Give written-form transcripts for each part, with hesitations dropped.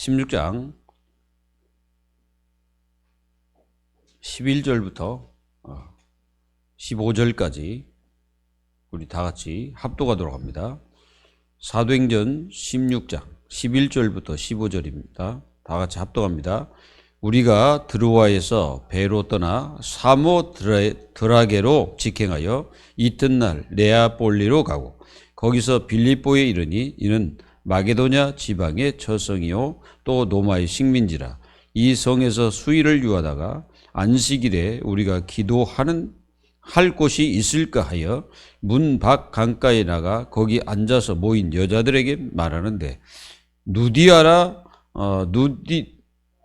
16장 11절부터 15절까지 우리 다 같이 합독하도록 합니다. 사도행전 16장 11절부터 15절입니다. 다 같이 합독합니다. 우리가 드로아에서 배로 떠나 사모드라게로 직행하여 이튿날 네아폴리로 가고 거기서 빌립보에 이르니 이는 마게도냐 지방의 처성이요 또 로마의 식민지라. 이 성에서 수일을 유하다가 안식일에 우리가 기도하는 할 곳이 있을까 하여 문 밖 강가에 나가 거기 앉아서 모인 여자들에게 말하는데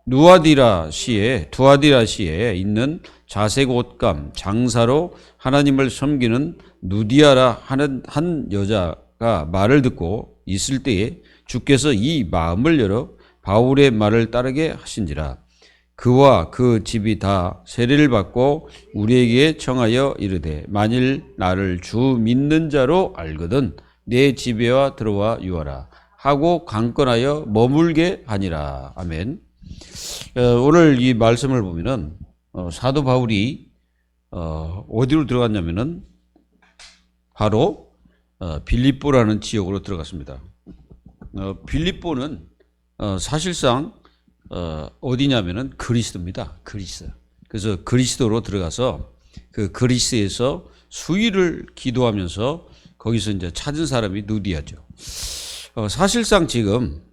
두아디라 시에 있는 자색 옷감 장사로 하나님을 섬기는 누디아라 하는 한 여자가 말을 듣고 있을 때에 주께서 이 마음을 열어 바울의 말을 따르게 하신지라. 그와 그 집이 다 세례를 받고 우리에게 청하여 이르되 만일 나를 주 믿는 자로 알거든 내 집에와 들어와 유하라 하고 강권하여 머물게 하니라. 아멘. 오늘 이 말씀을 보면은 사도 바울이 어디로 들어갔냐면은 바로 빌립보라는 지역으로 들어갔습니다. 빌립보는 사실상 어디냐면은 그리스도입니다. 그리스. 그래서 그리스도로 들어가서 그 그리스에서 수일을 기도하면서 거기서 이제 찾은 사람이 누디아죠. 사실상 지금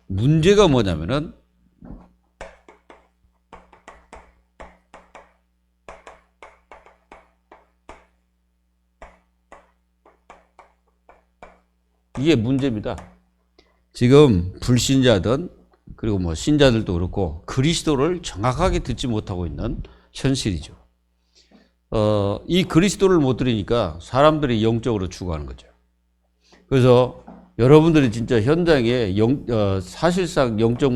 문제가 뭐냐면은 이게 문제입니다. 지금 불신자든 그리고 뭐 신자들도 그렇고 그리스도를 정확하게 듣지 못하고 있는 현실이죠. 이 그리스도를 못 들으니까 사람들이 영적으로 죽어가는 거죠. 그래서 여러분들이 진짜 현장에 사실상 영적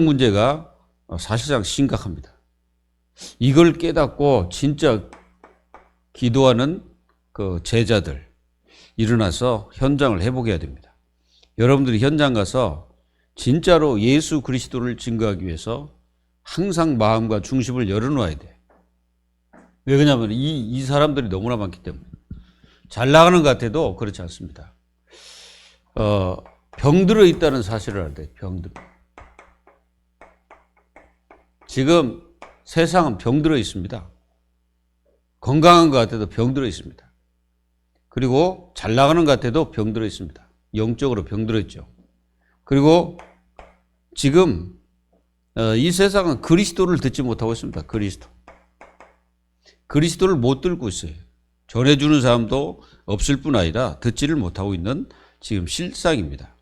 문제가 사실상 심각합니다. 이걸 깨닫고 진짜 기도하는 그 제자들 일어나서 현장을 회복해야 됩니다. 여러분들이 현장 가서 진짜로 예수 그리스도를 증거하기 위해서 항상 마음과 중심을 열어놓아야 돼. 왜 그러냐면 이 사람들이 너무나 많기 때문에. 잘 나가는 것 같아도 그렇지 않습니다. 병들어 있다는 사실을 알아야 돼. 병들어. 지금 세상은 병들어 있습니다. 건강한 것 같아도 병들어 있습니다. 그리고 잘 나가는 것 같아도 병들어 있습니다. 영적으로 병들어 있죠. 그리고 지금 이 세상은 그리스도를 듣지 못하고 있습니다. 그리스도를 못 듣고 있어요. 전해주는 사람도 없을 뿐 아니라 듣지를 못하고 있는 지금 실상입니다.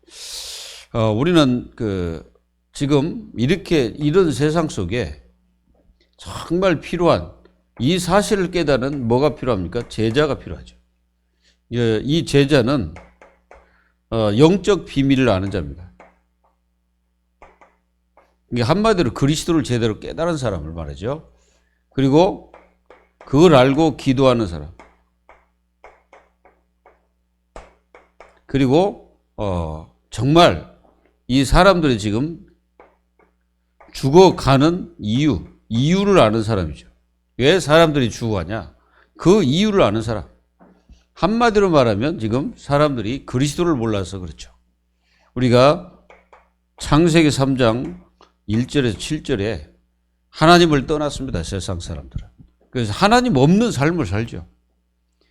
우리는 지금 이런 세상 속에 정말 필요한 이 사실을 깨달은 뭐가 필요합니까? 제자가 필요하죠. 이 제자는 영적 비밀을 아는 자입니다. 이게 한마디로 그리스도를 제대로 깨달은 사람을 말하죠. 그리고 그걸 알고 기도하는 사람. 그리고 정말 이 사람들이 지금 죽어가는 이유를 아는 사람이죠. 왜 사람들이 죽어가냐? 그 이유를 아는 사람. 한마디로 말하면 지금 사람들이 그리스도를 몰라서 그렇죠. 우리가 창세기 3장 1절에서 7절에 하나님을 떠났습니다. 세상 사람들은. 그래서 하나님 없는 삶을 살죠.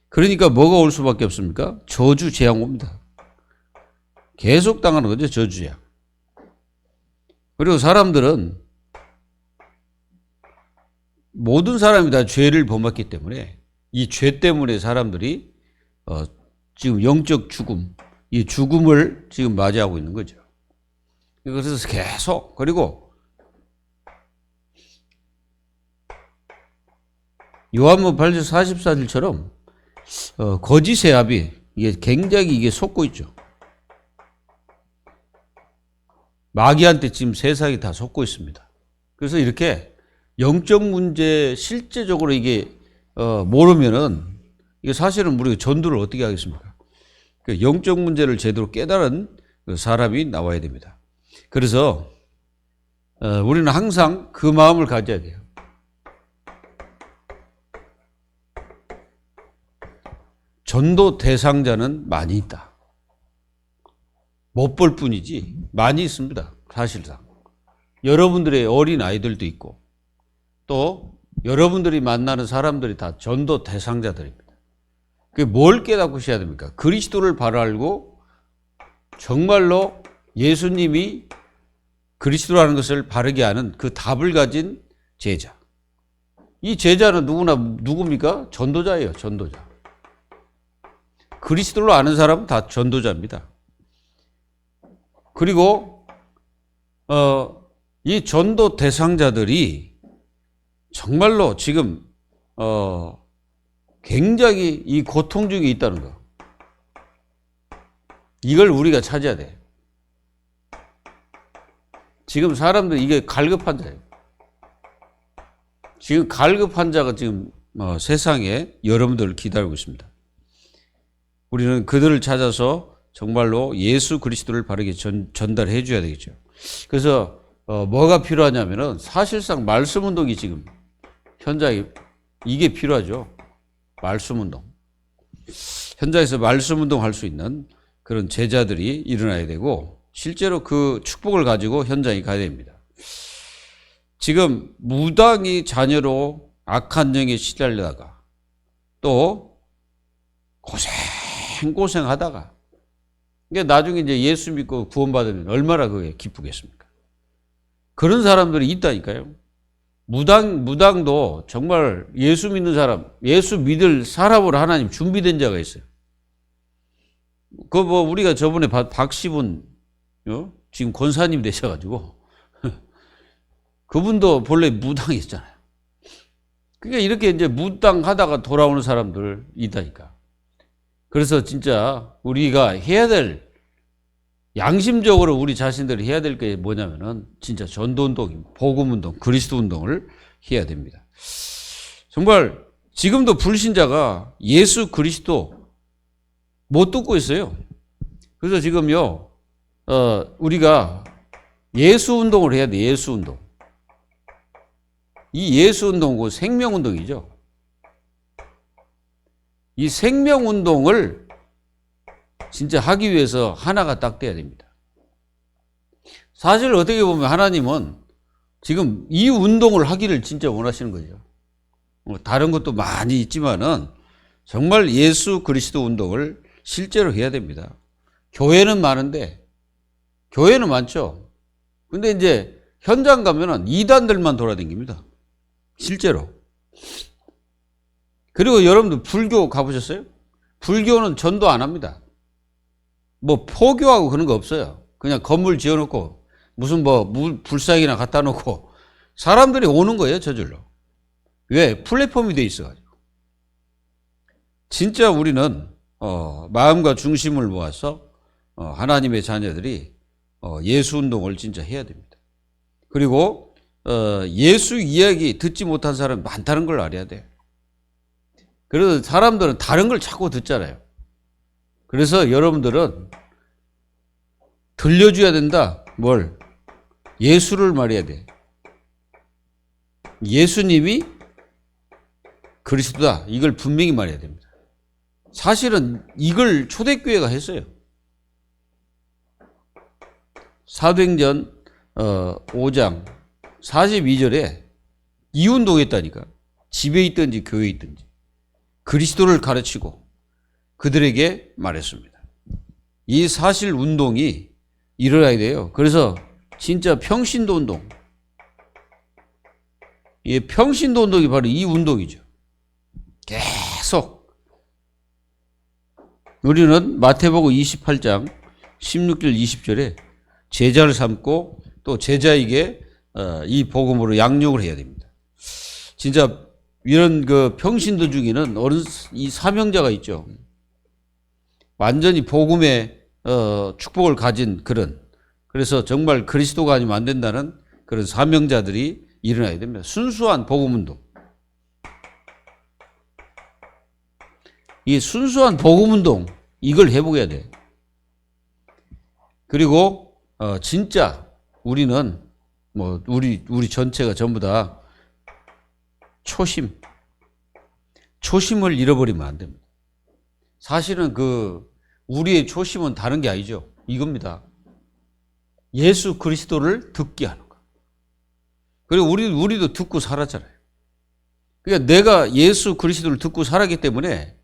그러니까 뭐가 올 수밖에 없습니까? 저주, 재앙 옵니다. 계속 당하는 거죠. 저주, 재앙. 그리고 사람들은 모든 사람이 다 죄를 범했기 때문에 이 죄 때문에 사람들이 지금 영적 죽음, 이 죽음을 지금 맞이하고 있는 거죠. 그래서 계속 그리고 요한복음 8장 44절처럼 거짓의 압이 굉장히 솟고 있죠. 마귀한테 지금 세상이 다 솟고 있습니다. 그래서 이렇게 영적 문제 실제적으로 이게 모르면은 이게 사실은 우리가 전도를 어떻게 하겠습니까? 그 영적 문제를 제대로 깨달은 그 사람이 나와야 됩니다. 그래서 우리는 항상 그 마음을 가져야 돼요. 전도 대상자는 많이 있다. 못 볼 뿐이지 많이 있습니다. 사실상. 여러분들의 어린 아이들도 있고 또 여러분들이 만나는 사람들이 다 전도 대상자들입니다. 그게 뭘 깨닫고 해야 됩니까? 그리스도를 바로 알고 정말로 예수님이 그리스도라는 것을 바르게 아는 그 답을 가진 제자. 이 제자는 누굽니까? 전도자예요. 전도자. 그리스도를 아는 사람은 다 전도자입니다. 그리고 이 전도 대상자들이 정말로 지금 굉장히 이 고통 중에 있다는 거. 이걸 우리가 찾아야 돼. 지금 사람들 이게 갈급 환자예요. 지금 갈급 환자가 지금 세상에 여러분들을 기다리고 있습니다. 우리는 그들을 찾아서 정말로 예수 그리스도를 바르게 전달해 줘야 되겠죠. 그래서 뭐가 필요하냐면은 사실상 말씀 운동이 지금 현장에 이게 필요하죠. 말씀 운동. 현장에서 말씀 운동 할 수 있는 그런 제자들이 일어나야 되고 실제로 그 축복을 가지고 현장에 가야 됩니다. 지금 무당이 자녀로 악한 영에 시달리다가 또 고생하다가 이게 나중에 이제 예수 믿고 구원받으면 얼마나 그게 기쁘겠습니까? 그런 사람들이 있다니까요. 무당도 정말 예수 믿는 사람, 예수 믿을 사람으로 하나님 준비된 자가 있어요. 우리가 저번에 박시분, 지금 권사님 되셔가지고, 그분도 본래 무당이었잖아요. 그러니까 이렇게 이제 무당 하다가 돌아오는 사람들 있다니까. 그래서 진짜 우리가 해야 될, 양심적으로 우리 자신들이 해야 될 게 뭐냐면은 진짜 전도운동, 복음운동, 그리스도운동을 해야 됩니다. 정말 지금도 불신자가 예수 그리스도 못 듣고 있어요. 그래서 지금요, 우리가 예수운동을 해야 돼, 예수운동. 이 예수운동은 생명운동이죠. 이 생명운동을 진짜 하기 위해서 하나가 딱 돼야 됩니다. 사실 어떻게 보면 하나님은 지금 이 운동을 하기를 진짜 원하시는 거죠. 다른 것도 많이 있지만은 정말 예수 그리스도 운동을 실제로 해야 됩니다. 교회는 많은데, 교회는 많죠. 근데 이제 현장 가면은 이단들만 돌아다닙니다. 실제로. 그리고 여러분들 불교 가보셨어요? 불교는 전도 안 합니다. 뭐 포교하고 그런 거 없어요. 그냥 건물 지어놓고 무슨 불상이나 갖다 놓고 사람들이 오는 거예요, 저절로. 왜? 플랫폼이 돼 있어가지고. 진짜 우리는 마음과 중심을 모아서 하나님의 자녀들이 예수 운동을 진짜 해야 됩니다. 그리고 예수 이야기 듣지 못한 사람이 많다는 걸 알아야 돼요. 그래서 사람들은 다른 걸 자꾸 듣잖아요. 그래서 여러분들은 들려줘야 된다. 뭘? 예수를 말해야 돼. 예수님이 그리스도다. 이걸 분명히 말해야 됩니다. 사실은 이걸 초대교회가 했어요. 사도행전 5장 42절에 이 운동했다니까. 집에 있든지 교회에 있든지 그리스도를 가르치고 그들에게 말했습니다. 이 사실 운동이 일어나야 돼요. 그래서 진짜 평신도 운동. 이 평신도 운동이 바로 이 운동이죠. 계속. 우리는 마태복음 28장 16절 20절에 제자를 삼고 또 제자에게 이 복음으로 양육을 해야 됩니다. 진짜 이런 그 평신도 중에는 이 사명자가 있죠. 완전히 복음의 축복을 가진 그래서 정말 그리스도가 아니면 안 된다는 그런 사명자들이 일어나야 됩니다. 순수한 복음운동. 이 순수한 복음운동 이걸 회복해야 돼. 그리고 진짜 우리는 뭐 우리 전체가 전부 다 초심을 잃어버리면 안 됩니다. 사실은 우리의 초심은 다른 게 아니죠. 이겁니다. 예수 그리스도를 듣게 하는 거. 그리고 우리도 듣고 살았잖아요. 그러니까 내가 예수 그리스도를 듣고 살았기 때문에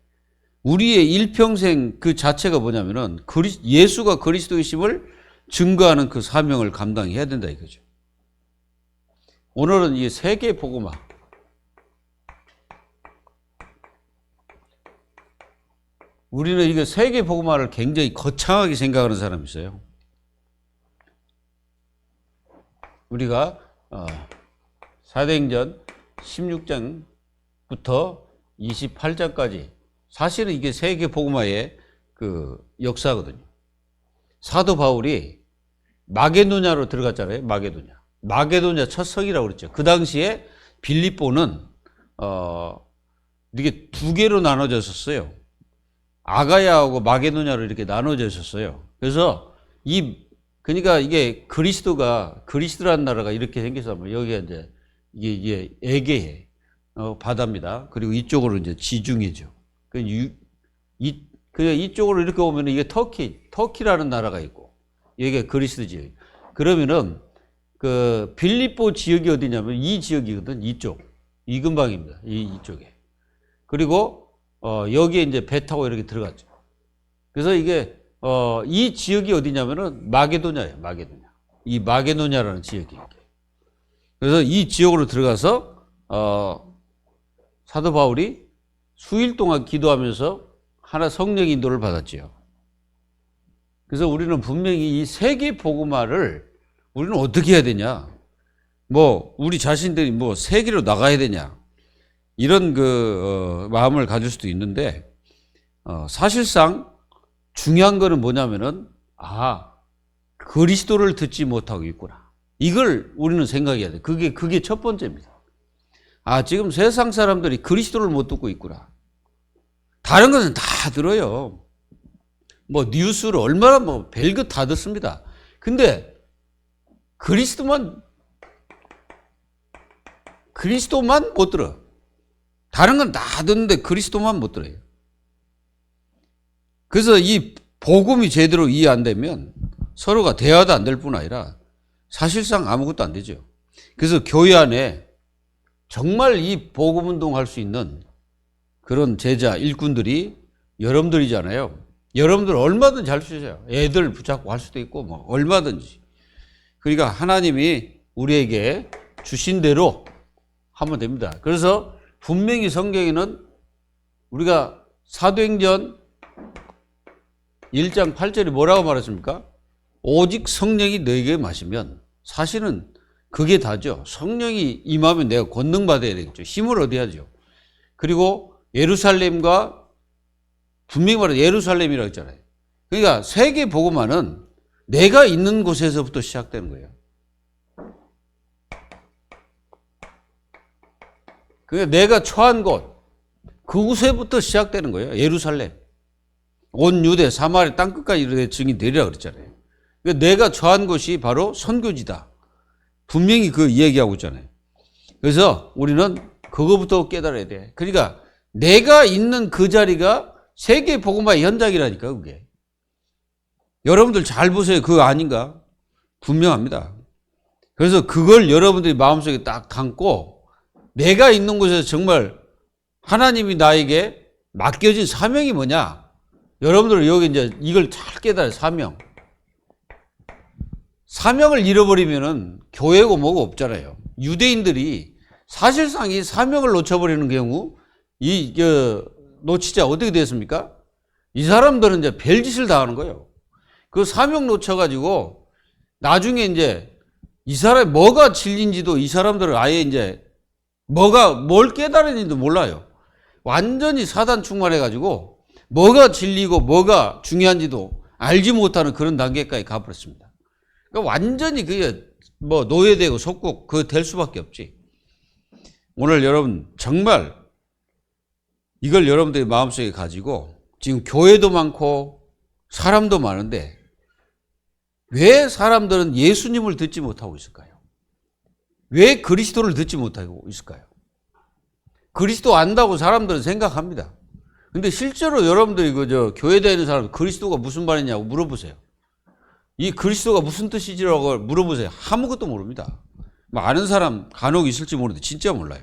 우리의 일평생 그 자체가 뭐냐면은 예수가 그리스도이심을 증거하는 그 사명을 감당해야 된다 이거죠. 오늘은 이 세계 복음화. 우리는 이게 세계 복음화를 굉장히 거창하게 생각하는 사람이 있어요. 우리가 사도행전 16장부터 28장까지 사실은 이게 세계 복음화의 그 역사거든요. 사도 바울이 마게도냐로 들어갔잖아요. 마게도냐 첫 성이라고 그랬죠. 그 당시에 빌립보는 이게 두 개로 나눠졌었어요. 아가야하고 마게도냐로 이렇게 나눠져 있었어요. 그래서 그러니까 이게 그리스도라는 나라가 이렇게 생겨서 여기가 이게 에게해 바다입니다. 그리고 이쪽으로 이제 지중해죠. 이쪽으로 이렇게 오면 이게 터키라는 나라가 있고 여기가 그리스 지역. 그러면은 그 빌립보 지역이 어디냐면 이 지역이거든. 이 근방입니다. 이쪽에. 그리고 여기에 이제 배 타고 이렇게 들어갔죠. 그래서 이게 이 지역이 어디냐면은 마게도냐예요. 이 마게도냐라는 지역이. 그래서 이 지역으로 들어가서 사도 바울이 수일 동안 기도하면서 하나 성령 인도를 받았지요. 그래서 우리는 분명히 이 세계 복음화를 우리는 어떻게 해야 되냐? 뭐 우리 자신들이 뭐 세계로 나가야 되냐? 이런 마음을 가질 수도 있는데 사실상 중요한 거는 뭐냐면은 그리스도를 듣지 못하고 있구나. 이걸 우리는 생각해야 돼. 그게 첫 번째입니다. 지금 세상 사람들이 그리스도를 못 듣고 있구나. 다른 것은 다 들어요. 뭐 뉴스를 얼마나 뭐 별것 다 듣습니다. 근데 그리스도만 못 들어. 다른 건 다 듣는데 그리스도만 못 들어요. 그래서 이 복음이 제대로 이해 안 되면 서로가 대화도 안 될 뿐 아니라 사실상 아무것도 안 되죠. 그래서 교회 안에 정말 이 복음 운동할 수 있는 그런 제자 일꾼들이 여러분들이잖아요. 여러분들 얼마든지 할 수 있어요. 애들 붙잡고 할 수도 있고 뭐 얼마든지. 그러니까 하나님이 우리에게 주신 대로 하면 됩니다. 그래서 분명히 성경에는 우리가 사도행전 1장 8절이 뭐라고 말했습니까? 오직 성령이 너에게 마시면 사실은 그게 다죠. 성령이 임하면 내가 권능 받아야 되겠죠. 힘을 얻어야죠. 그리고 예루살렘과 분명히 말해 예루살렘이라고 했잖아요. 그러니까 세계 복음화는 내가 있는 곳에서부터 시작되는 거예요. 그러니까 내가 처한 곳, 그곳에부터 시작되는 거예요. 예루살렘. 온 유대, 사마리 땅끝까지 이르되 증인 되리라 그랬잖아요. 그러니까 내가 처한 곳이 바로 선교지다. 분명히 그 이야기하고 있잖아요. 그래서 우리는 그거부터 깨달아야 돼. 그러니까 내가 있는 그 자리가 세계 복음화의 현장이라니까 그게. 여러분들 잘 보세요. 그거 아닌가? 분명합니다. 그래서 그걸 여러분들이 마음속에 딱 담고 내가 있는 곳에서 정말 하나님이 나에게 맡겨진 사명이 뭐냐? 여러분들 여기 이제 이걸 잘 깨달아요. 사명을 잃어버리면은 교회고 뭐고 없잖아요. 유대인들이 사실상 이 사명을 놓쳐버리는 경우 놓치자 어떻게 됐습니까? 이 사람들은 이제 별짓을 다 하는 거예요. 그 사명 놓쳐가지고 나중에 이제 이 사람이 뭐가 진리인지도 이 사람들은 아예 이제 뭘 깨달았는지도 몰라요. 완전히 사단 충만해가지고 뭐가 진리고 뭐가 중요한지도 알지 못하는 그런 단계까지 가버렸습니다. 그러니까 완전히 그게 뭐 노예되고 속국 될 수밖에 없지. 오늘 여러분 정말 이걸 여러분들이 마음속에 가지고 지금 교회도 많고 사람도 많은데 왜 사람들은 예수님을 듣지 못하고 있을까요? 왜 그리스도를 듣지 못하고 있을까요? 그리스도 안다고 사람들은 생각합니다. 근데 실제로 여러분들이 교회 다니는 사람 그리스도가 무슨 말이냐고 물어보세요. 이 그리스도가 무슨 뜻이지라고 물어보세요. 아무것도 모릅니다. 아는 사람 간혹 있을지 모르는데 진짜 몰라요.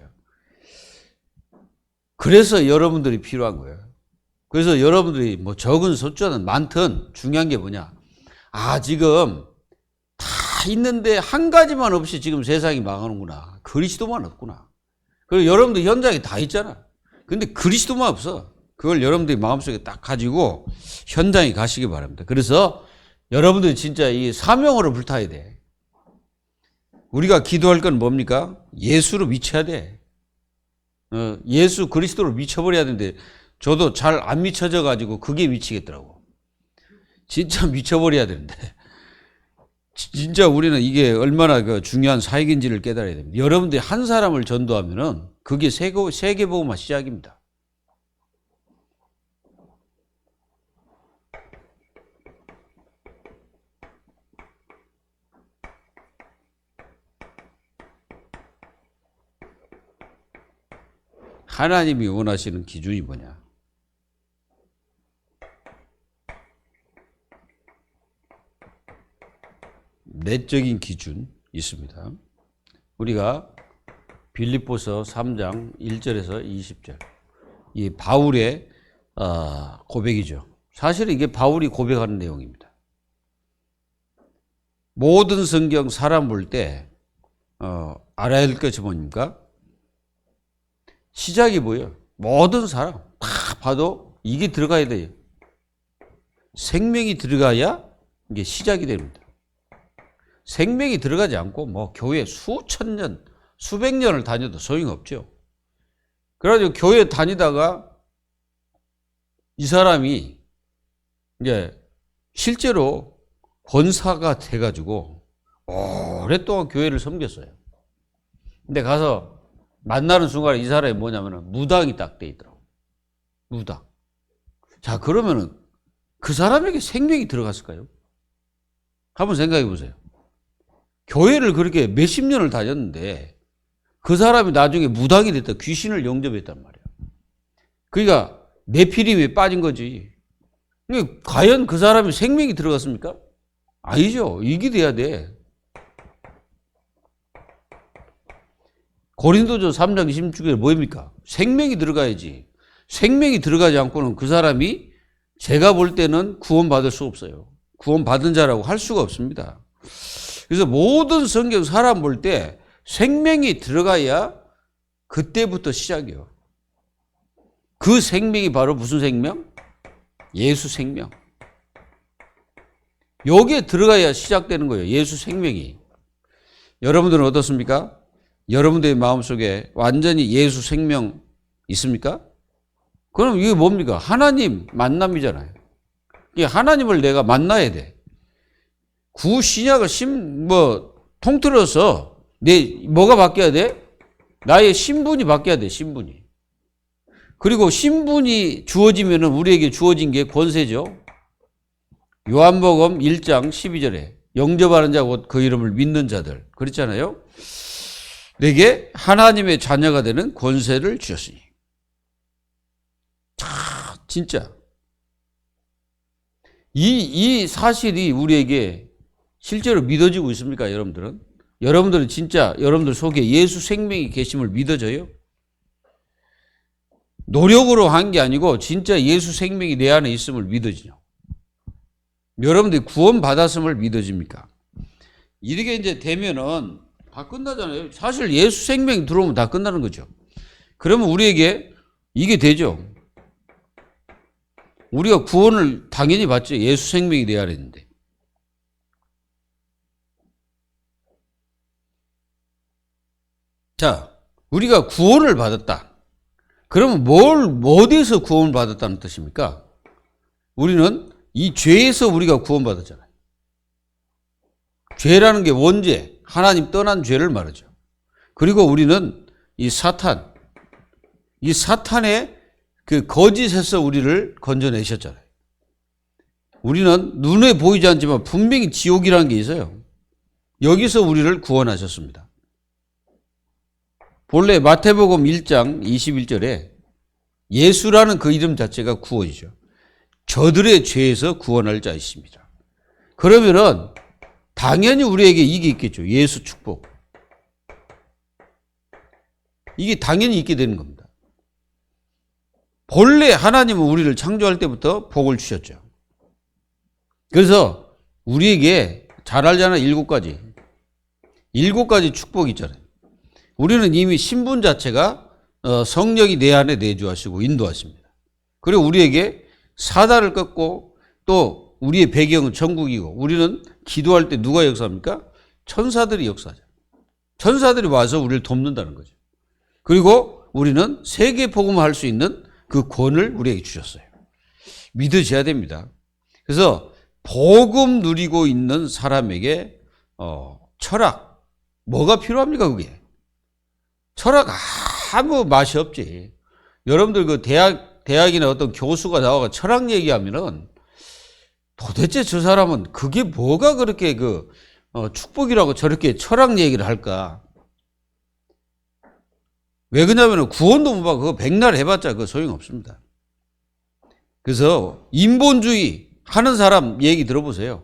그래서 여러분들이 필요한 거예요. 그래서 여러분들이 뭐 적은 숫자는 많든 중요한 게 뭐냐. 지금 다 있는데 한 가지만 없이 지금 세상이 망하는구나. 그리스도만 없구나. 그리고 여러분들 현장에 다 있잖아. 근데 그리스도만 없어. 그걸 여러분들이 마음속에 딱 가지고 현장에 가시기 바랍니다. 그래서 여러분들이 진짜 이 사명으로 불타야 돼. 우리가 기도할 건 뭡니까? 예수로 미쳐야 돼. 예수 그리스도로 미쳐버려야 되는데 저도 잘 안 미쳐져 가지고 그게 미치겠더라고. 진짜 미쳐버려야 되는데 진짜 우리는 이게 얼마나 중요한 사역인지를 깨달아야 됩니다. 여러분들이 한 사람을 전도하면은 그게 세계복음화 시작입니다. 하나님이 원하시는 기준이 뭐냐? 내적인 기준 있습니다. 우리가 빌립보서 3장 1절에서 20절. 이 바울의 고백이죠. 사실 이게 바울이 고백하는 내용입니다. 모든 성경 사람 볼 때 알아야 될 것이 뭡니까? 시작이 뭐예요? 모든 사람 다 봐도 이게 들어가야 돼요. 생명이 들어가야 이게 시작이 됩니다. 생명이 들어가지 않고 뭐 교회 수천 년, 수백 년을 다녀도 소용없죠. 그래가지고 교회 다니다가 이 사람이 이제 실제로 권사가 돼가지고 오랫동안 교회를 섬겼어요. 근데 가서 만나는 순간에 이 사람이 뭐냐면은 무당이 딱 돼 있더라고. 무당. 자, 그러면은 그 사람에게 생명이 들어갔을까요? 한번 생각해 보세요. 교회를 그렇게 몇십 년을 다녔는데 그 사람이 나중에 무당이 됐다. 귀신을 영접했단 말이야. 그러니까 네피림에 빠진 거지. 그러니까 과연 그 사람이 생명이 들어갔습니까? 아니죠. 이게 돼야 돼. 고린도전 3장 26절에 뭐입니까? 생명이 들어가야지. 생명이 들어가지 않고는 그 사람이 제가 볼 때는 구원받을 수 없어요. 구원받은 자라고 할 수가 없습니다. 그래서 모든 성경 사람 볼 때 생명이 들어가야 그때부터 시작이에요. 그 생명이 바로 무슨 생명? 예수 생명. 여기에 들어가야 시작되는 거예요. 예수 생명이. 여러분들은 어떻습니까? 여러분들의 마음속에 완전히 예수 생명 있습니까? 그럼 이게 뭡니까? 하나님 만남이잖아요. 하나님을 내가 만나야 돼. 구신약을 통틀어서 뭐가 바뀌어야 돼? 나의 신분이 바뀌어야 돼, 신분이. 그리고 신분이 주어지면은 우리에게 주어진 게 권세죠. 요한복음 1장 12절에 영접하는 자 곧 그 이름을 믿는 자들. 그랬잖아요. 내게 하나님의 자녀가 되는 권세를 주셨으니. 진짜. 이 사실이 우리에게 실제로 믿어지고 있습니까, 여러분들은? 여러분들은 진짜 여러분들 속에 예수 생명이 계심을 믿어져요? 노력으로 한 게 아니고 진짜 예수 생명이 내 안에 있음을 믿어지죠. 여러분들이 구원받았음을 믿어집니까? 이렇게 이제 되면은 다 끝나잖아요. 사실 예수 생명이 들어오면 다 끝나는 거죠. 그러면 우리에게 이게 되죠. 우리가 구원을 당연히 받죠. 예수 생명이 내 안에 있는데. 자, 우리가 구원을 받았다. 그러면 어디에서 구원을 받았다는 뜻입니까? 우리는 이 죄에서 우리가 구원받았잖아요. 죄라는 게 원죄, 하나님 떠난 죄를 말하죠. 그리고 우리는 이 사탄의 그 거짓에서 우리를 건져내셨잖아요. 우리는 눈에 보이지 않지만 분명히 지옥이라는 게 있어요. 여기서 우리를 구원하셨습니다. 본래 마태복음 1장 21절에 예수라는 그 이름 자체가 구원이죠. 저들의 죄에서 구원할 자이십니다. 그러면은 당연히 우리에게 이게 있겠죠. 예수 축복. 이게 당연히 있게 되는 겁니다. 본래 하나님은 우리를 창조할 때부터 복을 주셨죠. 그래서 우리에게 잘 알잖아요. 7가지. 7가지 축복이 있잖아요. 우리는 이미 신분 자체가 성령이 내 안에 내주하시고 인도하십니다. 그리고 우리에게 사단을 꺾고 또 우리의 배경은 천국이고 우리는 기도할 때 누가 역사합니까? 천사들이 역사하죠. 천사들이 와서 우리를 돕는다는 거죠. 그리고 우리는 세계 복음할 수 있는 그 권을 우리에게 주셨어요. 믿어져야 됩니다. 그래서 복음 누리고 있는 사람에게 철학 뭐가 필요합니까? 그게 철학 아무 맛이 없지. 여러분들 그 대학이나 어떤 교수가 나와가 철학 얘기하면은 도대체 저 사람은 그게 뭐가 그렇게 축복이라고 저렇게 철학 얘기를 할까? 왜 그러냐면 구원도 못 받고 그거 백날 해봤자 그거 소용없습니다. 그래서 인본주의 하는 사람 얘기 들어보세요.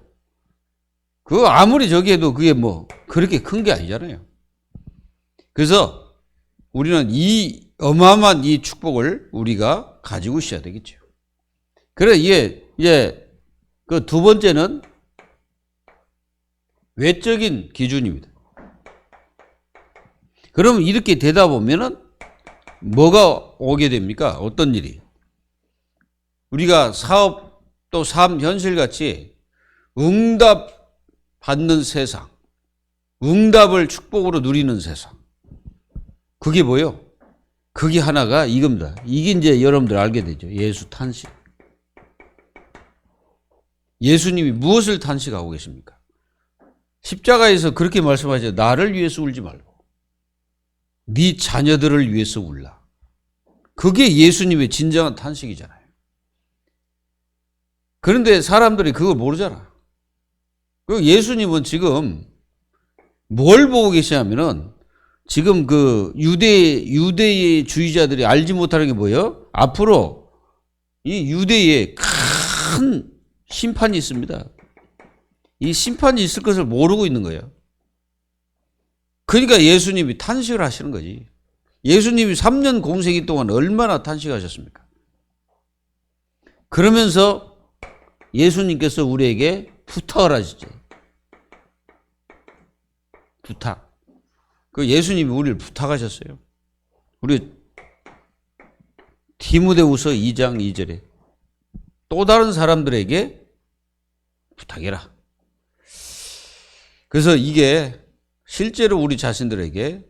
그거 아무리 저기 해도 그게 뭐 그렇게 큰 게 아니잖아요. 그래서 우리는 이 어마어마한 이 축복을 우리가 가지고 있어야 되겠죠. 그래 이게 그 두 번째는 외적인 기준입니다. 그러면 이렇게 되다 보면은 뭐가 오게 됩니까? 어떤 일이? 우리가 사업 또 삶 현실같이 응답 받는 세상, 응답을 축복으로 누리는 세상. 그게 뭐예요? 그게 하나가 이겁니다. 이게 이제 여러분들 알게 되죠. 예수 탄식. 예수님이 무엇을 탄식하고 계십니까? 십자가에서 그렇게 말씀하죠. 나를 위해서 울지 말고 네 자녀들을 위해서 울라. 그게 예수님의 진정한 탄식이잖아요. 그런데 사람들이 그걸 모르잖아. 예수님은 지금 뭘 보고 계시냐면은 지금 그 유대의 주의자들이 알지 못하는 게 뭐예요? 앞으로 이 유대에 큰 심판이 있습니다. 이 심판이 있을 것을 모르고 있는 거예요. 그러니까 예수님이 탄식을 하시는 거지. 예수님이 3년 공생이 동안 얼마나 탄식하셨습니까? 그러면서 예수님께서 우리에게 부탁을 하시죠. 부탁. 그 예수님이 우리를 부탁하셨어요. 우리 디모데후서 2장 2절에 또 다른 사람들에게 부탁해라. 그래서 이게 실제로 우리 자신들에게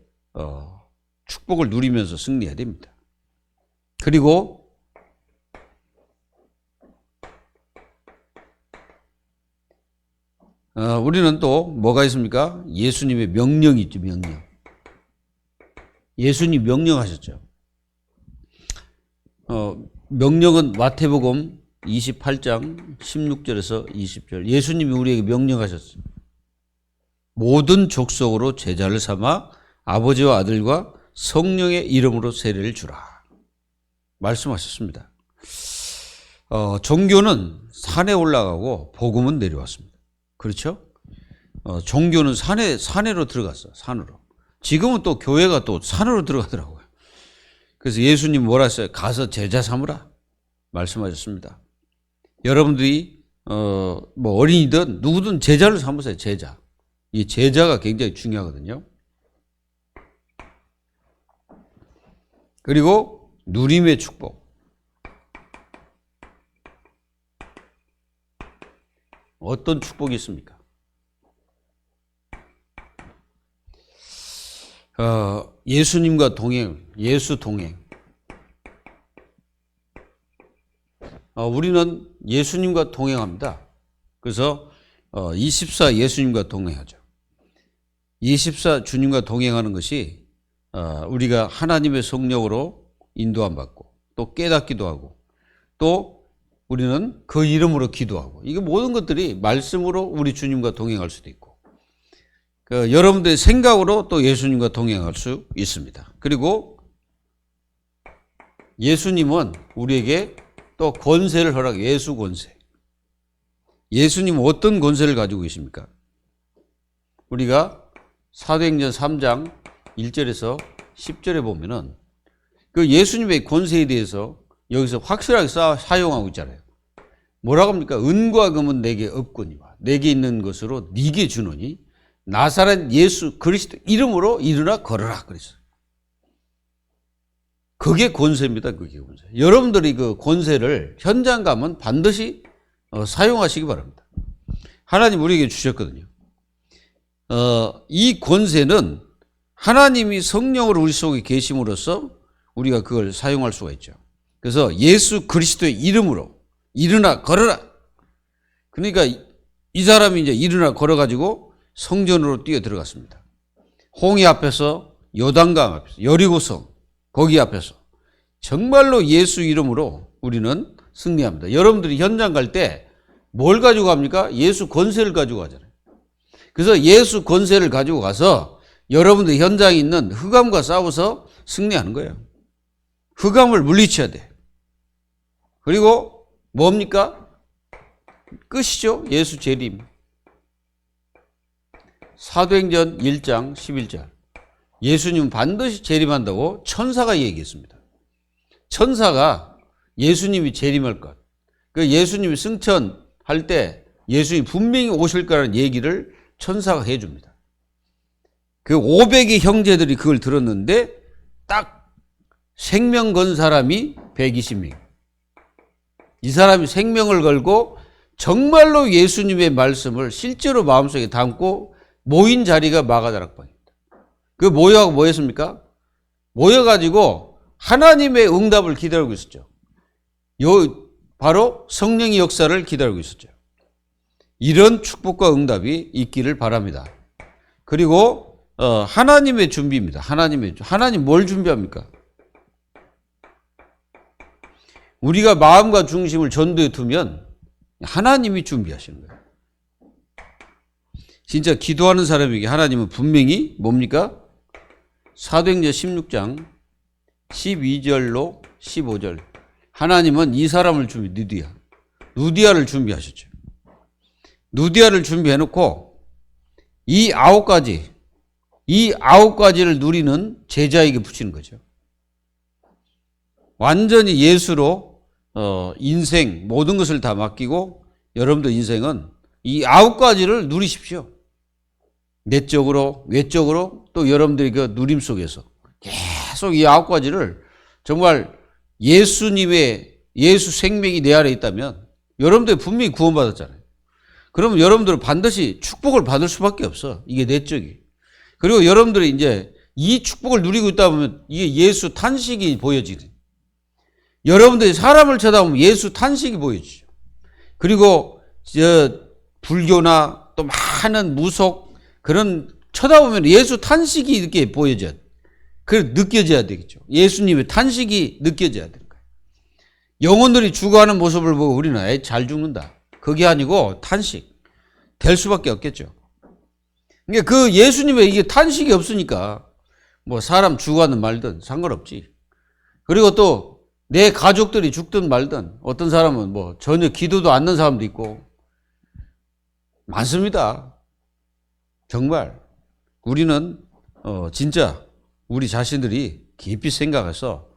축복을 누리면서 승리해야 됩니다. 그리고 우리는 또 뭐가 있습니까? 예수님의 명령이 있죠. 명령. 예수님 명령하셨죠. 명령은 마태복음 28장 16절에서 20절. 예수님이 우리에게 명령하셨어요. 모든 족속으로 제자를 삼아 아버지와 아들과 성령의 이름으로 세례를 주라. 말씀하셨습니다. 종교는 산에 올라가고 복음은 내려왔습니다. 그렇죠? 종교는 산으로 들어갔어. 산으로. 지금은 또 교회가 또 산으로 들어가더라고요. 그래서 예수님 뭐라 했어요? 가서 제자 삼으라. 말씀하셨습니다. 여러분들이 뭐 어린이든 누구든 제자를 삼으세요. 제자. 이 제자가 굉장히 중요하거든요. 그리고 누림의 축복. 어떤 축복이 있습니까? 예수님과 동행, 예수 동행. 우리는 예수님과 동행합니다. 그래서 24 예수님과 동행하죠. 24 주님과 동행하는 것이 우리가 하나님의 성령으로 인도함 받고 또 깨닫기도 하고 또 우리는 그 이름으로 기도하고 이게 모든 것들이 말씀으로 우리 주님과 동행할 수도 있고 여러분들의 생각으로 또 예수님과 동행할 수 있습니다. 그리고 예수님은 우리에게 또 권세를 허락해 예수 권세. 예수님은 어떤 권세를 가지고 계십니까? 우리가 사도행전 3장 1절에서 10절에 보면은 그 예수님의 권세에 대해서 여기서 확실하게 사용하고 있잖아요. 뭐라고 합니까? 은과 금은 내게 없거니와 내게 있는 것으로 네게 주노니 나사렛 예수 그리스도 이름으로 일어나 걸어라 그랬어요. 그게 권세입니다. 그게 권세. 여러분들이 그 권세를 현장 가면 반드시 사용하시기 바랍니다. 하나님 우리에게 주셨거든요. 이 권세는 하나님이 성령으로 우리 속에 계심으로써 우리가 그걸 사용할 수가 있죠. 그래서 예수 그리스도의 이름으로 일어나 걸어라. 그러니까 이 사람이 이제 일어나 걸어가지고 성전으로 뛰어 들어갔습니다. 홍해 앞에서 요단강 앞에서 여리고성 거기 앞에서 정말로 예수 이름으로 우리는 승리합니다. 여러분들이 현장 갈 때 뭘 가지고 갑니까? 예수 권세를 가지고 가잖아요. 그래서 예수 권세를 가지고 가서 여러분들 현장에 있는 흑암과 싸워서 승리하는 거예요. 흑암을 물리쳐야 돼. 그리고 뭡니까? 끝이죠. 예수 재림. 사도행전 1장 11절. 예수님 반드시 재림한다고 천사가 얘기했습니다. 천사가 예수님이 재림할 것. 그 예수님이 승천할 때 예수님이 분명히 오실 거라는 얘기를 천사가 해줍니다. 그 500의 형제들이 그걸 들었는데 딱 생명 건 사람이 120명. 이 사람이 생명을 걸고 정말로 예수님의 말씀을 실제로 마음속에 담고 모인 자리가 마가다락방입니다. 그 모여가지고 뭐 했습니까? 모여가지고 하나님의 응답을 기다리고 있었죠. 바로 성령의 역사를 기다리고 있었죠. 이런 축복과 응답이 있기를 바랍니다. 그리고 하나님의 준비입니다. 하나님 뭘 준비합니까? 우리가 마음과 중심을 전도에 두면 하나님이 준비하시는 거예요. 진짜 기도하는 사람에게 하나님은 분명히 뭡니까? 사도행전 16장 12절로 15절. 하나님은 이 사람을 누디아를 준비하셨죠. 누디아를 준비해놓고 이 9가지를 누리는 제자에게 붙이는 거죠. 완전히 예수로 인생 모든 것을 다 맡기고 여러분들 인생은 이 9가지를 누리십시오. 내적으로 외적으로 또 여러분들이 그 누림 속에서 계속 이 9가지를 정말 예수 생명이 내 안에 있다면 여러분들 분명히 구원받았잖아요. 그러면 여러분들은 반드시 축복을 받을 수밖에 없어. 이게 내적이. 그리고 여러분들이 이제 이 축복을 누리고 있다 보면 이게 예수 탄식이 보여지는. 여러분들이 사람을 쳐다보면 예수 탄식이 보여지죠. 그리고 불교나 또 많은 무속 그런 쳐다보면 예수 탄식이 이렇게 보여져야 돼. 그래 느껴져야 되겠죠. 예수님의 탄식이 느껴져야 되는 거예요. 영혼들이 죽어가는 모습을 보고 우리는 잘 죽는다. 그게 아니고 탄식. 될 수밖에 없겠죠. 그러니까 그 예수님의 이게 탄식이 없으니까 뭐 사람 죽어가는 말든 상관없지. 그리고 또 내 가족들이 죽든 말든 어떤 사람은 뭐 전혀 기도도 않는 사람도 있고 많습니다. 정말 우리는 진짜 우리 자신들이 깊이 생각해서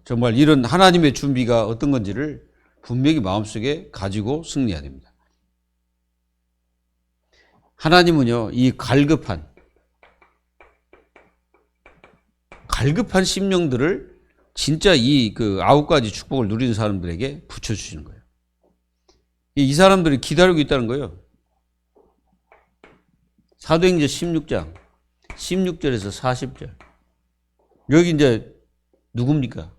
정말 이런 하나님의 준비가 어떤 건지를 분명히 마음속에 가지고 승리해야 됩니다. 하나님은요, 이 갈급한 심령들을 진짜 이 그 9가지 축복을 누리는 사람들에게 붙여주시는 거예요. 이 사람들이 기다리고 있다는 거예요. 사도행전 16장 16절에서 40절. 여기 이제 누굽니까?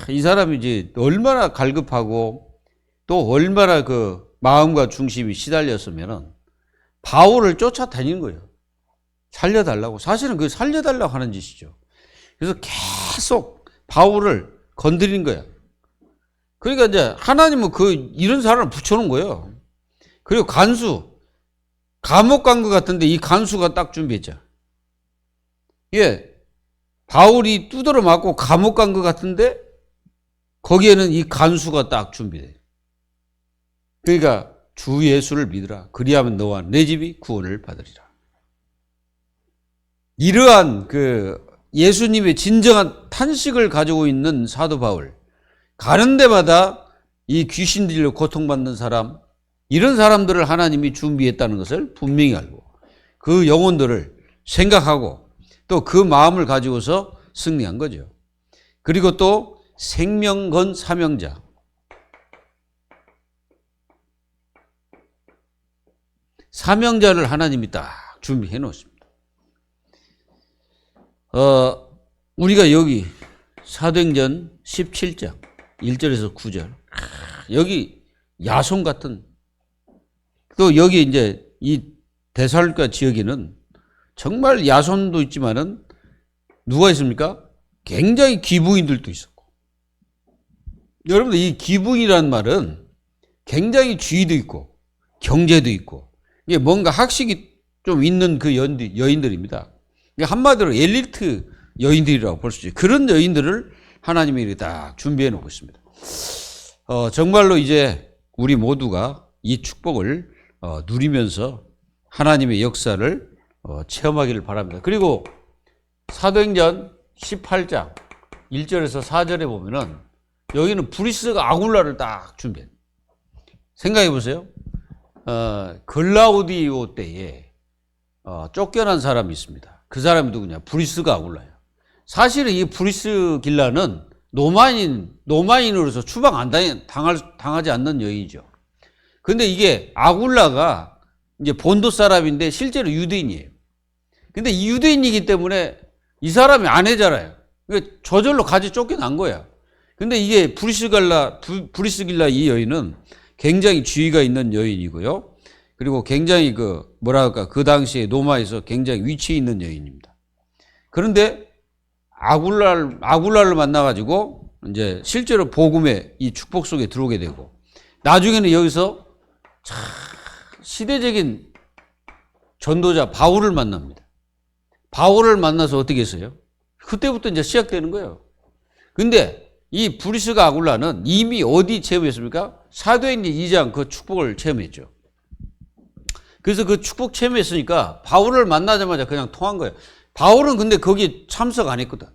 이 사람이 이제 얼마나 갈급하고 또 얼마나 그 마음과 중심이 시달렸으면은 바울을 쫓아다니는 거예요. 살려달라고. 사실은 그 살려달라고 하는 짓이죠. 그래서 계속 바울을 건드린 거야. 그러니까 이제 하나님은 이런 사람을 붙여놓은 거예요. 그리고 간수, 감옥 간 것 같은데 이 간수가 딱 준비했죠. 예, 바울이 두드러 맞고 감옥 간 것 같은데 거기에는 이 간수가 딱 준비돼. 그러니까 주 예수를 믿으라. 그리하면 너와 내 집이 구원을 받으리라. 이러한 예수님의 진정한 탄식을 가지고 있는 사도 바울, 가는 데마다 이 귀신 들려 고통받는 사람, 이런 사람들을 하나님이 준비했다는 것을 분명히 알고 그 영혼들을 생각하고 또 그 마음을 가지고서 승리한 거죠. 그리고 또 생명 건 사명자, 사명자를 하나님이 딱 준비해 놓습니다. 우리가 여기 사도행전 17장 1절에서 9절, 여기 야손 같은, 또 여기 이제 이 데살로니가 지역에는 정말 야손도 있지만은 누가 있습니까? 굉장히 기부인들도 있었고. 여러분들 이 기부인이라는 말은 굉장히 지위도 있고 경제도 있고 이게 뭔가 학식이 좀 있는 그 여인들입니다. 한마디로 엘리트 여인들이라고 볼 수 있죠. 그런 여인들을 하나님이 이렇게 딱 준비해 놓고 있습니다. 정말로 이제 우리 모두가 이 축복을 누리면서 하나님의 역사를 체험하기를 바랍니다. 그리고 사도행전 18장 1절에서 4절에 보면은 여기는 브리스가 아굴라를 딱 준비해. 생각해 보세요. 글라우디오 때에 쫓겨난 사람이 있습니다. 그 사람이 누구냐? 브리스가 아굴라예요. 사실은 이 브리스길라는 노마인으로서 추방 안 당하지 않는 여인이죠. 근데 이게 아굴라가 이제 본도 사람인데 실제로 유대인이에요. 근데 이 유대인이기 때문에 이 사람이 아내잖아요. 그러니까 저절로 같이 쫓겨난 거야. 근데 이게 브리스길라 이 여인은 굉장히 지위가 있는 여인이고요. 그리고 굉장히 그 당시에 로마에서 굉장히 위치에 있는 여인입니다. 그런데 아굴라를 만나가지고 이제 실제로 복음의 이 축복 속에 들어오게 되고, 나중에는 여기서 참 시대적인 전도자 바울을 만납니다. 바울을 만나서 어떻게 했어요? 그때부터 이제 시작되는 거예요. 근데 이 브리스가 아굴라는 이미 어디 체험했습니까? 사도행전 2장 그 축복을 체험했죠. 그래서 그 축복 체험했으니까 바울을 만나자마자 그냥 통한 거예요. 바울은 근데 거기 참석 안 했거든.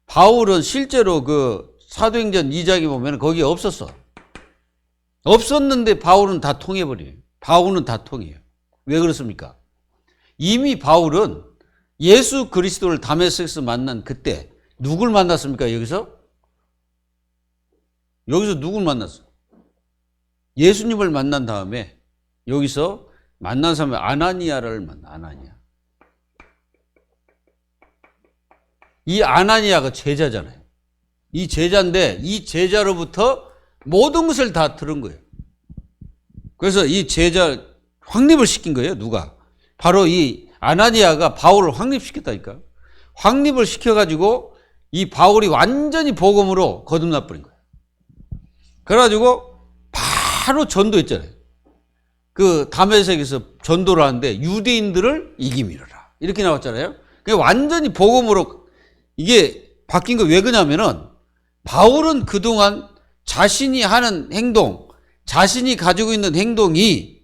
바울은 실제로 그 사도행전 2장에 보면 거기 없었어. 없었는데 바울은 다 통해버려요. 바울은 다 통해요. 왜 그렇습니까? 이미 바울은 예수 그리스도를 다메섹에서 만난 그때 누굴 만났습니까? 여기서 누굴 만났어? 예수님을 만난 다음에 여기서 만난 사람이 아나니아를 만나. 아나니아. 이 아나니아가 제자잖아요. 이 제자인데 이 제자로부터 모든 것을 다 들은 거예요. 그래서 이 제자 확립을 시킨 거예요. 누가? 바로 이 아나니아가 바울을 확립시켰다니까. 확립을 시켜가지고 이 바울이 완전히 복음으로 거듭나 버린 거예요. 그래가지고 바로 전도했잖아요. 그 다메섹에서 전도를 하는데 유대인들을 이기미르라 이렇게 나왔잖아요. 그게 완전히 복음으로 이게 바뀐 거 왜 그러냐면은 바울은 그동안 자신이 하는 행동, 자신이 가지고 있는 행동이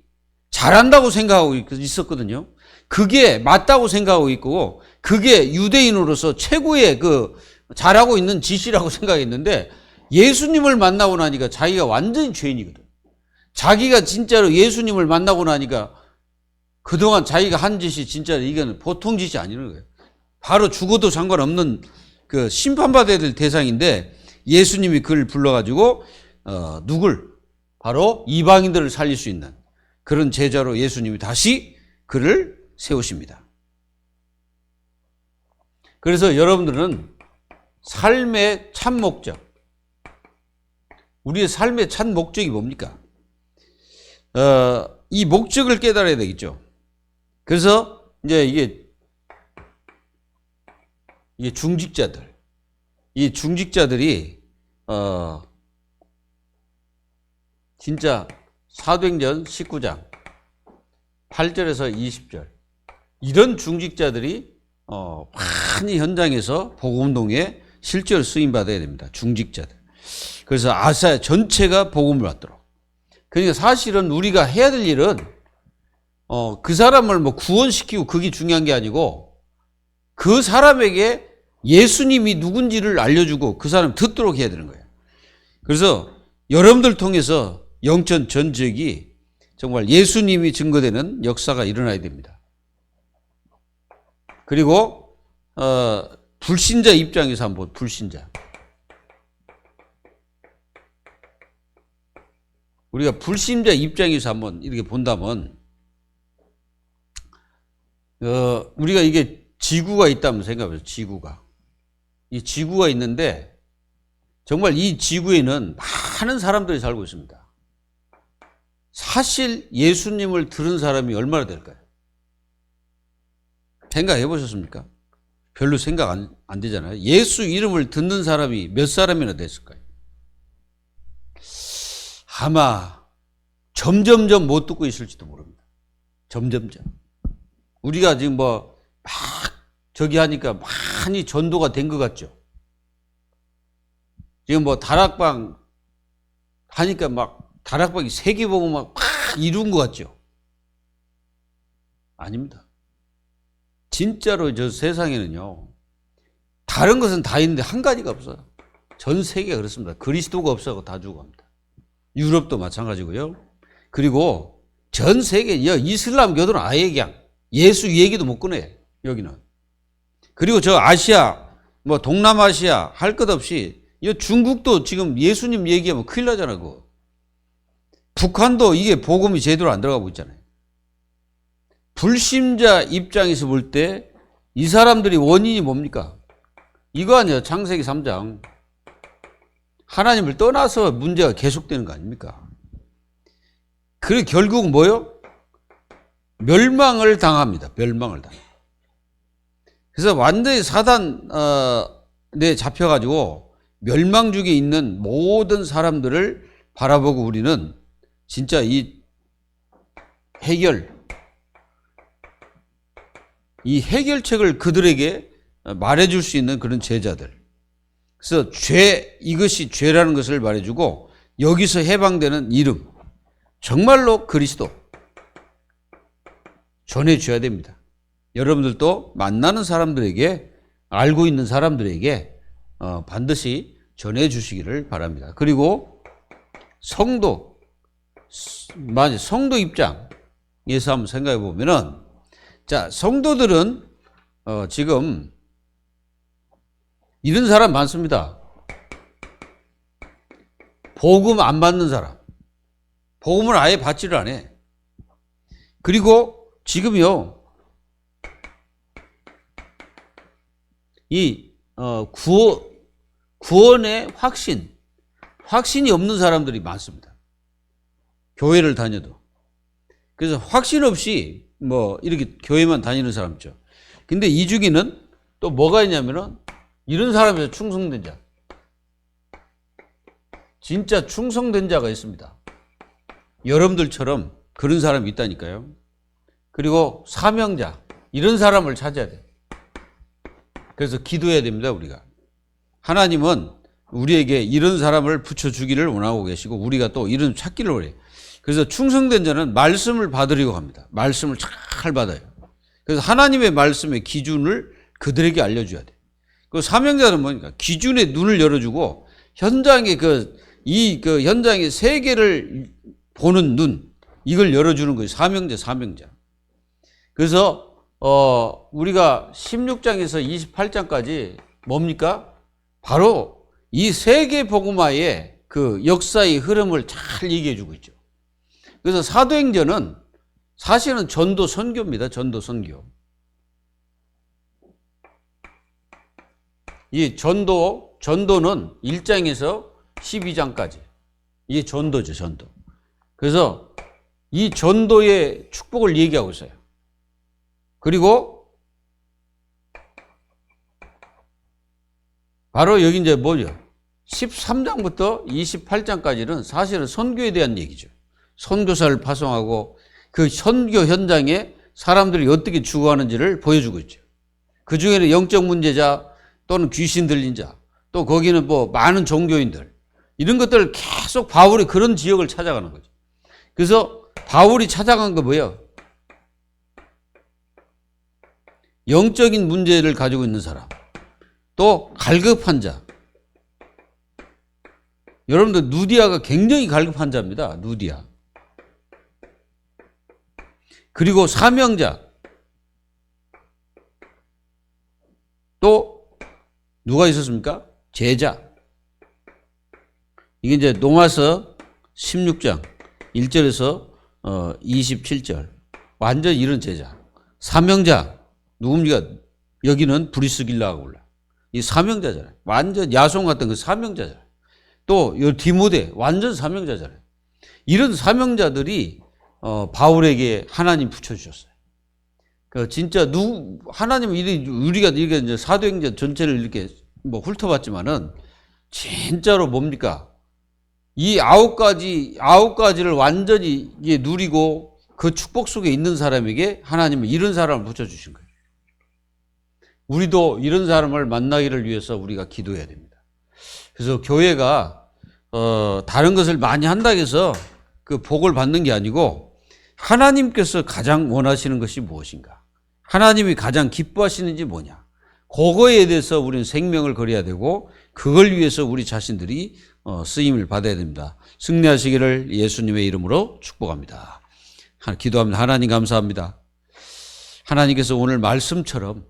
잘한다고 생각하고 있었거든요. 그게 맞다고 생각하고 있고 그게 유대인으로서 최고의 잘하고 있는 짓이라고 생각했는데 예수님을 만나고 나니까 자기가 완전히 죄인이거든. 자기가 진짜로 예수님을 만나고 나니까 그동안 자기가 한 짓이 진짜 이건 보통 짓이 아니는 거예요. 바로 죽어도 상관없는 그 심판받아야 될 대상인데 예수님이 그를 불러가지고 누굴? 바로 이방인들을 살릴 수 있는 그런 제자로 예수님이 다시 그를 세우십니다. 그래서 여러분들은 삶의 참 목적, 우리의 삶의 참 목적이 뭡니까? 이 목적을 깨달아야 되겠죠. 그래서 이제 이게 중직자들, 이 중직자들이 진짜 사도행전 19장 8절에서 20절 이런 중직자들이 많이 현장에서 복음운동에 실제로 쓰임받아야 됩니다. 중직자들. 그래서 아시아 전체가 복음을 받도록. 그러니까 사실은 우리가 해야 될 일은 그 사람을 뭐 구원시키고 그게 중요한 게 아니고 그 사람에게 예수님이 누군지를 알려주고 그 사람 듣도록 해야 되는 거예요. 그래서 여러분들 통해서 영천 전 지역이 정말 예수님이 증거되는 역사가 일어나야 됩니다. 그리고 불신자 입장에서 한번 불신자. 우리가 불신자 입장에서 한번 이렇게 본다면 우리가 이게 지구가 있다면 생각해보세요. 지구가. 이 지구가 있는데 정말 이 지구에는 많은 사람들이 살고 있습니다. 사실 예수님을 들은 사람이 얼마나 될까요? 생각해 보셨습니까? 별로 생각 안 되잖아요. 예수 이름을 듣는 사람이 몇 사람이나 됐을까요? 아마 점점점 못 듣고 있을지도 모릅니다. 점점점. 우리가 지금 뭐 막 저기 하니까 많이 전도가 된 것 같죠? 지금 뭐 다락방 하니까 막 다락방이 세계 보고 막 이룬 것 같죠? 아닙니다. 진짜로 저 세상에는요, 다른 것은 다 있는데 한 가지가 없어요. 전 세계가 그렇습니다. 그리스도가 없어서 다 죽어갑니다. 유럽도 마찬가지고요. 그리고 전 세계, 이슬람교도는 아예 그냥 예수 얘기도 못 꺼내요. 여기는. 그리고 저 아시아, 뭐 동남아시아 할 것 없이 중국도 지금 예수님 얘기하면 큰일 나잖아, 그거. 북한도 이게 복음이 제대로 안 들어가고 있잖아요. 불신자 입장에서 볼 때 이 사람들이 원인이 뭡니까? 이거 아니에요. 창세기 3장. 하나님을 떠나서 문제가 계속되는 거 아닙니까? 그리고 결국 뭐요? 멸망을 당합니다. 멸망을 당합니다. 그래서 완전히 사단에 잡혀가지고 멸망 중에 있는 모든 사람들을 바라보고 우리는 진짜 이 해결책을 그들에게 말해줄 수 있는 그런 제자들. 그래서 이것이 죄라는 것을 말해주고 여기서 해방되는 이름. 정말로 그리스도. 전해줘야 됩니다. 여러분들도 만나는 사람들에게, 알고 있는 사람들에게 반드시 전해주시기를 바랍니다. 그리고 성도 입장에서 한번 생각해 보면은, 자, 성도들은 지금 이런 사람 많습니다. 복음 안 받는 사람. 복음을 아예 받지를 않아. 그리고 지금요, 이 구원의 확신이 없는 사람들이 많습니다. 교회를 다녀도. 그래서 확신 없이 뭐 이렇게 교회만 다니는 사람 있죠. 근데 이 중에는 또 뭐가 있냐면은 이런 사람에서 충성된 자. 진짜 충성된 자가 있습니다. 여러분들처럼 그런 사람이 있다니까요. 그리고 사명자. 이런 사람을 찾아야 돼요. 그래서 기도해야 됩니다, 우리가. 하나님은 우리에게 이런 사람을 붙여주기를 원하고 계시고 우리가 또 이런 찾기를 원해요. 그래서 충성된 자는 말씀을 받으려고 합니다. 말씀을 잘 받아요. 그래서 하나님의 말씀의 기준을 그들에게 알려줘야 돼요. 그 사명자는 뭐니까? 기준의 눈을 열어주고 현장의 현장의 세계를 보는 눈, 이걸 열어주는 거예요. 사명자. 그래서 우리가 16장에서 28장까지 뭡니까? 바로 이 세계 복음화의 그 역사의 흐름을 잘 얘기해 주고 있죠. 그래서 사도행전은 사실은 전도 선교입니다. 전도 선교. 이 전도는 1장에서 12장까지. 이게 전도죠, 전도. 그래서 이 전도의 축복을 얘기하고 있어요. 그리고 바로 여기 이제 뭐죠? 13장부터 28장까지는 사실은 선교에 대한 얘기죠. 선교사를 파송하고 그 선교 현장에 사람들이 어떻게 죽어가는지를 보여주고 있죠. 그 중에는 영적 문제자 또는 귀신 들린 자, 또 거기는 뭐 많은 종교인들, 이런 것들을 계속 바울이 그런 지역을 찾아가는 거죠. 그래서 바울이 찾아간 거 뭐예요? 영적인 문제를 가지고 있는 사람, 또 갈급한 자. 여러분들 누디아가 굉장히 갈급한 자입니다. 누디아. 그리고 사명자. 또 누가 있었습니까? 제자. 이게 이제 로마서 16장 1절에서 27절. 완전 이런 제자. 사명자. 누굽니까? 여기는 브리스길라가 올라. 이 사명자잖아요. 완전 야송 같은 그 사명자잖아요. 또 요 디모데 완전 사명자잖아요. 이런 사명자들이 바울에게 하나님 붙여주셨어요. 그 진짜 하나님은 우리가 이게 이제 사도행전 전체를 이렇게 뭐 훑어봤지만은 진짜로 뭡니까? 이 아홉 가지를 완전히 이게 누리고 그 축복 속에 있는 사람에게 하나님은 이런 사람을 붙여주신 거예요. 우리도 이런 사람을 만나기를 위해서 우리가 기도해야 됩니다. 그래서 교회가 다른 것을 많이 한다고 해서 그 복을 받는 게 아니고 하나님께서 가장 원하시는 것이 무엇인가? 하나님이 가장 기뻐하시는지 뭐냐? 그거에 대해서 우리는 생명을 걸어야 되고 그걸 위해서 우리 자신들이 쓰임을 받아야 됩니다. 승리하시기를 예수님의 이름으로 축복합니다. 기도합니다. 하나님 감사합니다. 하나님께서 오늘 말씀처럼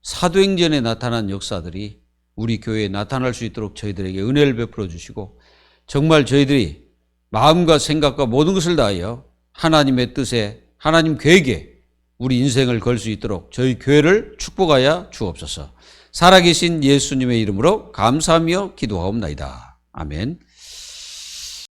사도행전에 나타난 역사들이 우리 교회에 나타날 수 있도록 저희들에게 은혜를 베풀어 주시고 정말 저희들이 마음과 생각과 모든 것을 다하여 하나님의 뜻에 하나님 계획에 우리 인생을 걸 수 있도록 저희 교회를 축복하여 주옵소서. 살아계신 예수님의 이름으로 감사하며 기도하옵나이다. 아멘.